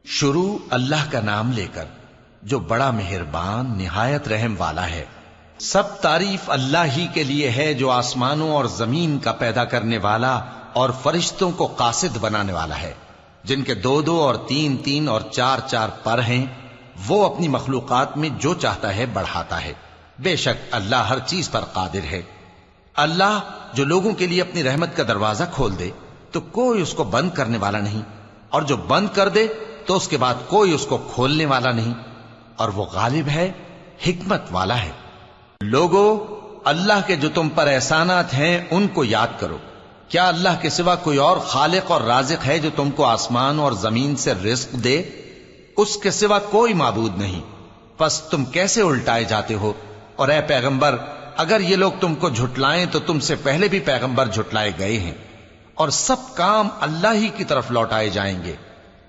شروع اللہ کا نام لے کر جو بڑا مہربان نہایت رحم والا ہے۔ سب تعریف اللہ ہی کے لیے ہے جو آسمانوں اور زمین کا پیدا کرنے والا اور فرشتوں کو قاصد بنانے والا ہے، جن کے 2 اور 3 اور 4 پر ہیں۔ وہ اپنی مخلوقات میں جو چاہتا ہے بڑھاتا ہے، بے شک اللہ ہر چیز پر قادر ہے۔ اللہ جو لوگوں کے لیے اپنی رحمت کا دروازہ کھول دے تو کوئی اس کو بند کرنے والا نہیں، اور جو بند کر دے تو اس کے بعد کوئی اس کو کھولنے والا نہیں، اور وہ غالب ہے، حکمت والا ہے۔ لوگو، اللہ کے جو تم پر احسانات ہیں ان کو یاد کرو۔ کیا اللہ کے سوا کوئی اور خالق اور رازق ہے جو تم کو آسمان اور زمین سے رزق دے؟ اس کے سوا کوئی معبود نہیں، پس تم کیسے الٹائے جاتے ہو؟ اور اے پیغمبر، اگر یہ لوگ تم کو جھٹلائیں تو تم سے پہلے بھی پیغمبر جھٹلائے گئے ہیں، اور سب کام اللہ ہی کی طرف لوٹائے جائیں گے۔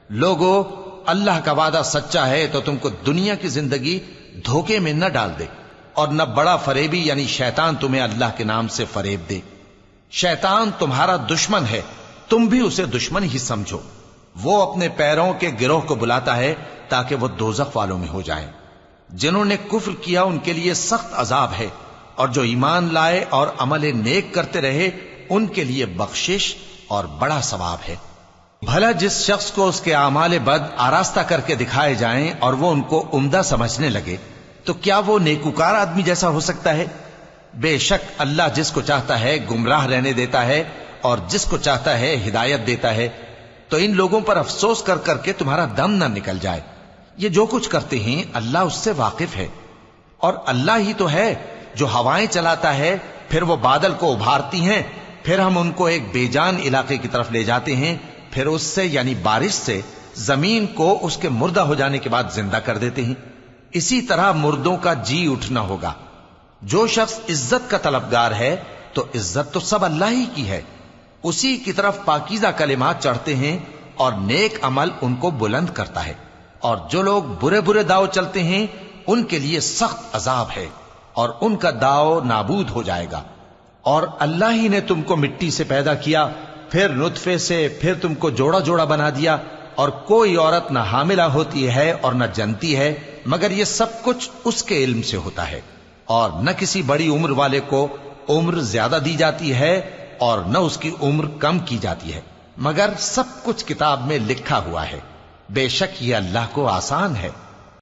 لوگو، اللہ کا وعدہ سچا ہے تو تم کو دنیا کی زندگی دھوکے میں نہ ڈال دے، اور نہ بڑا فریبی یعنی شیطان تمہیں اللہ کے نام سے فریب دے۔ شیطان تمہارا دشمن ہے، تم بھی اسے دشمن ہی سمجھو۔ وہ اپنے پیروں کے گروہ کو بلاتا ہے تاکہ وہ دوزخ والوں میں ہو جائیں۔ جنہوں نے کفر کیا ان کے لیے سخت عذاب ہے، اور جو ایمان لائے اور عمل نیک کرتے رہے ان کے لیے بخشش اور بڑا ثواب ہے۔ بھلا جس شخص کو اس کے اعمال بد آراستہ کر کے دکھائے جائیں اور وہ ان کو عمدہ سمجھنے لگے تو کیا وہ نیکوکار آدمی جیسا ہو سکتا ہے؟ بے شک اللہ جس کو چاہتا ہے گمراہ رہنے دیتا ہے اور جس کو چاہتا ہے ہدایت دیتا ہے۔ تو ان لوگوں پر افسوس کر کر کے تمہارا دم نہ نکل جائے۔ یہ جو کچھ کرتے ہیں اللہ اس سے واقف ہے، اور اللہ ہی تو ہے جو ہوائیں چلاتا ہے، پھر وہ بادل کو ابھارتی ہیں، پھر ہم ان کو ایک بے جان علاقے کی طرف لے جاتے ہیں، پھر اس سے یعنی بارش سے زمین کو اس کے مردہ ہو جانے کے بعد زندہ کر دیتے ہیں۔ اسی طرح مردوں کا جی اٹھنا ہوگا۔ جو شخص عزت کا طلبگار ہے تو عزت تو سب اللہ ہی کی ہے، اسی کی طرف پاکیزہ کلمات چڑھتے ہیں اور نیک عمل ان کو بلند کرتا ہے، اور جو لوگ برے برے داؤ چلتے ہیں ان کے لیے سخت عذاب ہے، اور ان کا داؤ نابود ہو جائے گا۔ اور اللہ ہی نے تم کو مٹی سے پیدا کیا، پھر نطفے سے، پھر تم کو جوڑا جوڑا بنا دیا، اور کوئی عورت نہ حاملہ ہوتی ہے اور نہ جنتی ہے مگر یہ سب کچھ اس کے علم سے ہوتا ہے، اور نہ کسی بڑی عمر والے کو عمر زیادہ دی جاتی ہے اور نہ اس کی عمر کم کی جاتی ہے، مگر سب کچھ کتاب میں لکھا ہوا ہے۔ بے شک یہ اللہ کو آسان ہے۔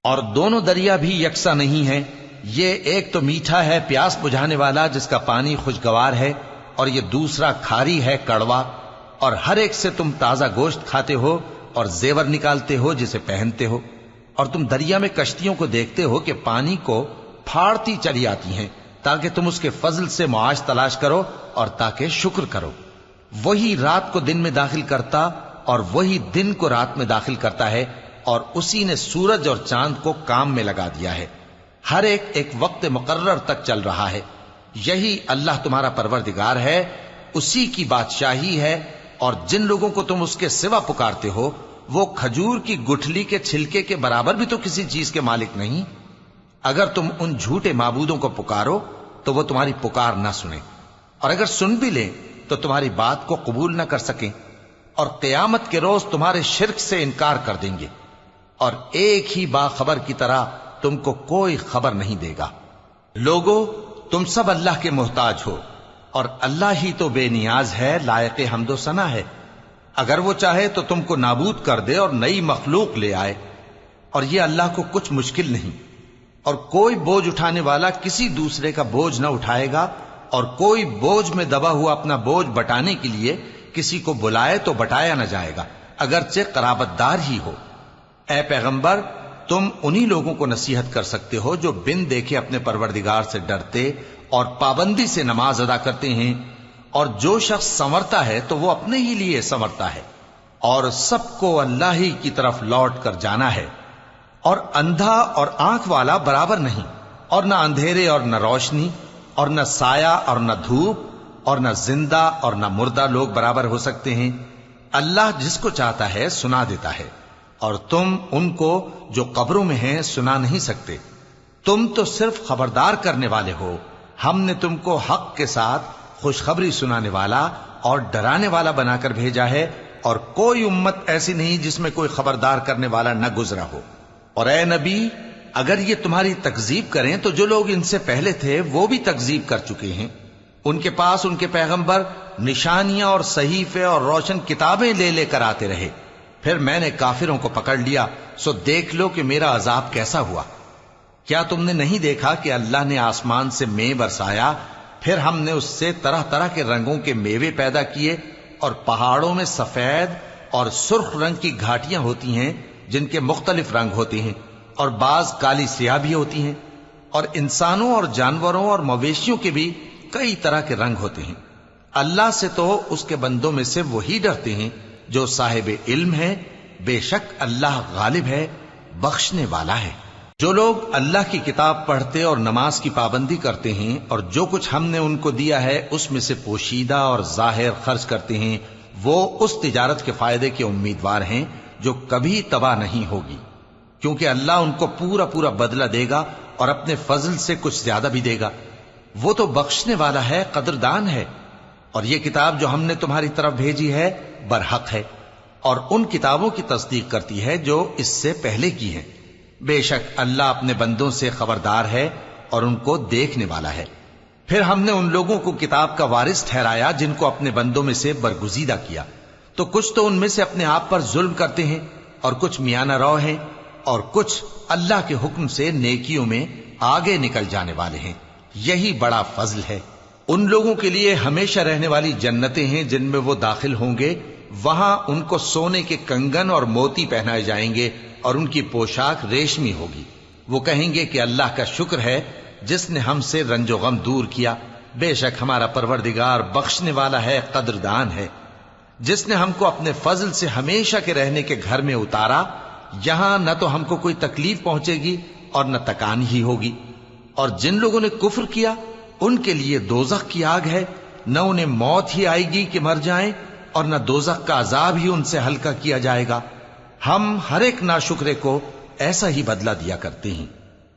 اور دونوں دریا بھی یکساں نہیں ہیں، یہ ایک تو میٹھا ہے پیاس بجھانے والا جس کا پانی خوشگوار ہے، اور یہ دوسرا کھاری ہے کڑوا، اور ہر ایک سے تم تازہ گوشت کھاتے ہو اور زیور نکالتے ہو جسے پہنتے ہو۔ اور تم دریا میں کشتیوں کو دیکھتے ہو کہ پانی کو پھاڑتی چلی آتی ہیں تاکہ تم اس کے فضل سے معاش تلاش کرو اور تاکہ شکر کرو۔ وہی رات کو دن میں داخل کرتا اور وہی دن کو رات میں داخل کرتا ہے، اور اسی نے سورج اور چاند کو کام میں لگا دیا ہے، ہر ایک ایک وقت مقرر تک چل رہا ہے۔ یہی اللہ تمہارا پروردگار ہے، اسی کی بادشاہی ہے، اور جن لوگوں کو تم اس کے سوا پکارتے ہو وہ کھجور کی گٹھلی کے چھلکے کے برابر بھی تو کسی چیز کے مالک نہیں۔ اگر تم ان جھوٹے معبودوں کو پکارو تو وہ تمہاری پکار نہ سنیں، اور اگر سن بھی لیں تو تمہاری بات کو قبول نہ کر سکیں، اور قیامت کے روز تمہارے شرک سے انکار کر دیں گے، اور ایک ہی باخبر کی طرح تم کو کوئی خبر نہیں دے گا۔ لوگو، تم سب اللہ کے محتاج ہو، اور اللہ ہی تو بے نیاز ہے، لائق حمد و ثنا ہے۔ اگر وہ چاہے تو تم کو نابود کر دے اور نئی مخلوق لے آئے، اور یہ اللہ کو کچھ مشکل نہیں۔ اور کوئی بوجھ اٹھانے والا کسی دوسرے کا بوجھ نہ اٹھائے گا، اور کوئی بوجھ میں دبا ہوا اپنا بوجھ بٹانے کے لیے کسی کو بلائے تو بٹایا نہ جائے گا، اگرچہ قرابت دار ہی ہو۔ اے پیغمبر، تم انہی لوگوں کو نصیحت کر سکتے ہو جو بن دیکھے اپنے پروردگار سے ڈرتے اور پابندی سے نماز ادا کرتے ہیں، اور جو شخص سنورتا ہے تو وہ اپنے ہی لیے سنورتا ہے، اور سب کو اللہ ہی کی طرف لوٹ کر جانا ہے۔ اور اندھا اور آنکھ والا برابر نہیں، اور نہ اندھیرے اور نہ روشنی، اور نہ سایہ اور نہ دھوپ، اور نہ زندہ اور نہ مردہ لوگ برابر ہو سکتے ہیں۔ اللہ جس کو چاہتا ہے سنا دیتا ہے، اور تم ان کو جو قبروں میں ہیں سنا نہیں سکتے۔ تم تو صرف خبردار کرنے والے ہو، ہم نے تم کو حق کے ساتھ خوشخبری سنانے والا اور ڈرانے والا بنا کر بھیجا ہے، اور کوئی امت ایسی نہیں جس میں کوئی خبردار کرنے والا نہ گزرا ہو۔ اور اے نبی، اگر یہ تمہاری تکذیب کریں تو جو لوگ ان سے پہلے تھے وہ بھی تکذیب کر چکے ہیں۔ ان کے پاس ان کے پیغمبر نشانیاں اور صحیفے اور روشن کتابیں لے لے کر آتے رہے، پھر میں نے کافروں کو پکڑ لیا، سو دیکھ لو کہ میرا عذاب کیسا ہوا۔ کیا تم نے نہیں دیکھا کہ اللہ نے آسمان سے مے برسایا، پھر ہم نے اس سے طرح طرح کے رنگوں کے میوے پیدا کیے، اور پہاڑوں میں سفید اور سرخ رنگ کی گھاٹیاں ہوتی ہیں جن کے مختلف رنگ ہوتے ہیں، اور بعض کالی سیاہ بھی ہوتی ہیں، اور انسانوں اور جانوروں اور مویشیوں کے بھی کئی طرح کے رنگ ہوتے ہیں۔ اللہ سے تو اس کے بندوں میں سے وہی ڈرتے ہیں جو صاحب علم ہے، بے شک اللہ غالب ہے، بخشنے والا ہے۔ جو لوگ اللہ کی کتاب پڑھتے اور نماز کی پابندی کرتے ہیں اور جو کچھ ہم نے ان کو دیا ہے اس میں سے پوشیدہ اور ظاہر خرچ کرتے ہیں، وہ اس تجارت کے فائدے کے امیدوار ہیں جو کبھی تباہ نہیں ہوگی، کیونکہ اللہ ان کو پورا پورا بدلہ دے گا اور اپنے فضل سے کچھ زیادہ بھی دے گا۔ وہ تو بخشنے والا ہے، قدردان ہے۔ اور یہ کتاب جو ہم نے تمہاری طرف بھیجی ہے برحق ہے، اور ان کتابوں کی تصدیق کرتی ہے جو اس سے پہلے کی ہیں۔ بے شک اللہ اپنے بندوں سے خبردار ہے اور ان کو دیکھنے والا ہے۔ پھر ہم نے ان لوگوں کو کتاب کا وارث ٹھہرایا جن کو اپنے بندوں میں سے برگزیدہ کیا، تو کچھ تو ان میں سے اپنے آپ پر ظلم کرتے ہیں اور کچھ میانہ رو ہیں، اور کچھ اللہ کے حکم سے نیکیوں میں آگے نکل جانے والے ہیں۔ یہی بڑا فضل ہے۔ ان لوگوں کے لیے ہمیشہ رہنے والی جنتیں ہیں جن میں وہ داخل ہوں گے، وہاں ان کو سونے کے کنگن اور موتی پہنائے جائیں گے اور ان کی پوشاک ریشمی ہوگی۔ وہ کہیں گے کہ اللہ کا شکر ہے جس نے ہم سے رنج و غم دور کیا، بے شک ہمارا پروردگار بخشنے والا ہے، قدردان ہے۔ جس نے ہم کو اپنے فضل سے ہمیشہ کے رہنے کے گھر میں اتارا، یہاں نہ تو ہم کو کوئی تکلیف پہنچے گی اور نہ تکان ہی ہوگی۔ اور جن لوگوں نے کفر کیا ان کے لیے دوزخ کی آگ ہے، نہ انہیں موت ہی آئے گی کہ مر جائیں، اور نہ دوزخ کا عذاب ہی ان سے ہلکا کیا جائے گا۔ ہم ہر ایک ناشکرے کو ایسا ہی بدلہ دیا کرتے ہیں۔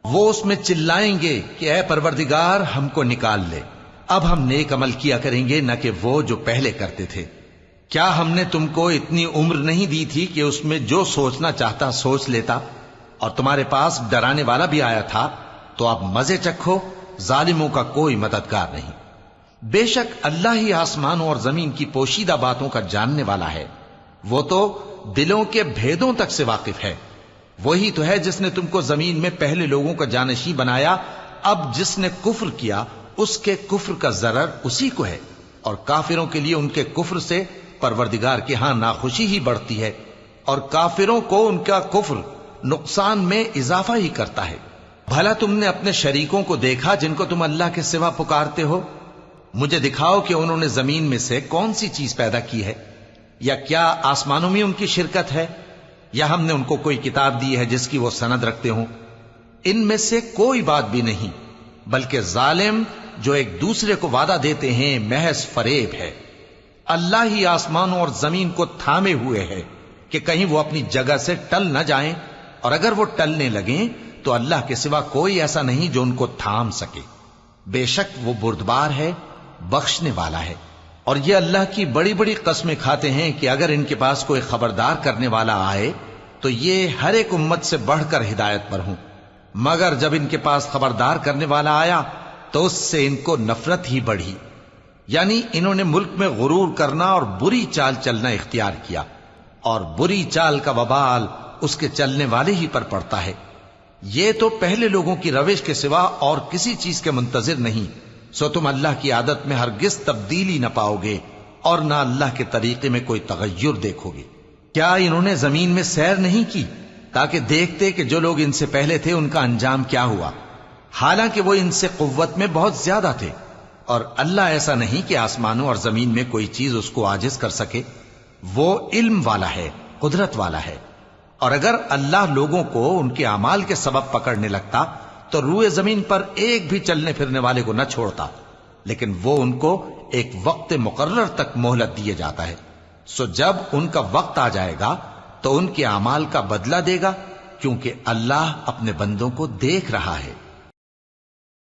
وہ اس میں چلائیں گے کہ اے پروردگار ہم کو نکال لے، اب ہم نیک عمل کیا کریں گے نہ کہ وہ جو پہلے کرتے تھے۔ کیا ہم نے تم کو اتنی عمر نہیں دی تھی کہ اس میں جو سوچنا چاہتا سوچ لیتا، اور تمہارے پاس ڈرانے والا بھی آیا تھا؟ تو اب مزے چکھو، ظالموں کا کوئی مددگار نہیں۔ بے شک اللہ ہی آسمانوں اور زمین کی پوشیدہ باتوں کا جاننے والا ہے، وہ تو دلوں کے بھیدوں تک سے واقف ہے۔ وہی تو ہے جس نے تم کو زمین میں پہلے لوگوں کا جانشین بنایا، اب جس نے کفر کیا اس کے کفر کا ضرر اسی کو ہے، اور کافروں کے لیے ان کے کفر سے پروردگار کے ہاں ناخوشی ہی بڑھتی ہے، اور کافروں کو ان کا کفر نقصان میں اضافہ ہی کرتا ہے۔ بھلا تم نے اپنے شریکوں کو دیکھا جن کو تم اللہ کے سوا پکارتے ہو؟ مجھے دکھاؤ کہ انہوں نے زمین میں سے کون سی چیز پیدا کی ہے، یا کیا آسمانوں میں ان کی شرکت ہے، یا ہم نے ان کو کوئی کتاب دی ہے جس کی وہ سند رکھتے ہوں؟ ان میں سے کوئی بات بھی نہیں، بلکہ ظالم جو ایک دوسرے کو وعدہ دیتے ہیں محض فریب ہے۔ اللہ ہی آسمانوں اور زمین کو تھامے ہوئے ہے کہ کہیں وہ اپنی جگہ سے ٹل نہ جائیں، اور اگر وہ ٹلنے لگیں تو اللہ کے سوا کوئی ایسا نہیں جو ان کو تھام سکے۔ بے شک وہ بردبار ہے، بخشنے والا ہے۔ اور یہ اللہ کی بڑی بڑی قسمیں کھاتے ہیں کہ اگر ان کے پاس کوئی خبردار کرنے والا آئے تو یہ ہر ایک امت سے بڑھ کر ہدایت پر ہوں، مگر جب ان کے پاس خبردار کرنے والا آیا تو اس سے ان کو نفرت ہی بڑھی، یعنی انہوں نے ملک میں غرور کرنا اور بری چال چلنا اختیار کیا، اور بری چال کا وبال اس کے چلنے والے ہی پر پڑتا ہے۔ یہ تو پہلے لوگوں کی روش کے سوا اور کسی چیز کے منتظر نہیں، سو تم اللہ کی عادت میں ہرگز تبدیلی نہ پاؤ گے اور نہ اللہ کے طریقے میں کوئی تغیر دیکھو گے۔ کیا انہوں نے زمین میں سیر نہیں کی تاکہ دیکھتے کہ جو لوگ ان سے پہلے تھے ان کا انجام کیا ہوا، حالانکہ وہ ان سے قوت میں بہت زیادہ تھے؟ اور اللہ ایسا نہیں کہ آسمانوں اور زمین میں کوئی چیز اس کو عاجز کر سکے، وہ علم والا ہے، قدرت والا ہے۔ اور اگر اللہ لوگوں کو ان کے اعمال کے سبب پکڑنے لگتا تو روئے زمین پر ایک بھی چلنے پھرنے والے کو نہ چھوڑتا، لیکن وہ ان کو ایک وقت مقرر تک مہلت دیے جاتا ہے، سو جب ان کا وقت آ جائے گا تو ان کے اعمال کا بدلہ دے گا، کیونکہ اللہ اپنے بندوں کو دیکھ رہا ہے۔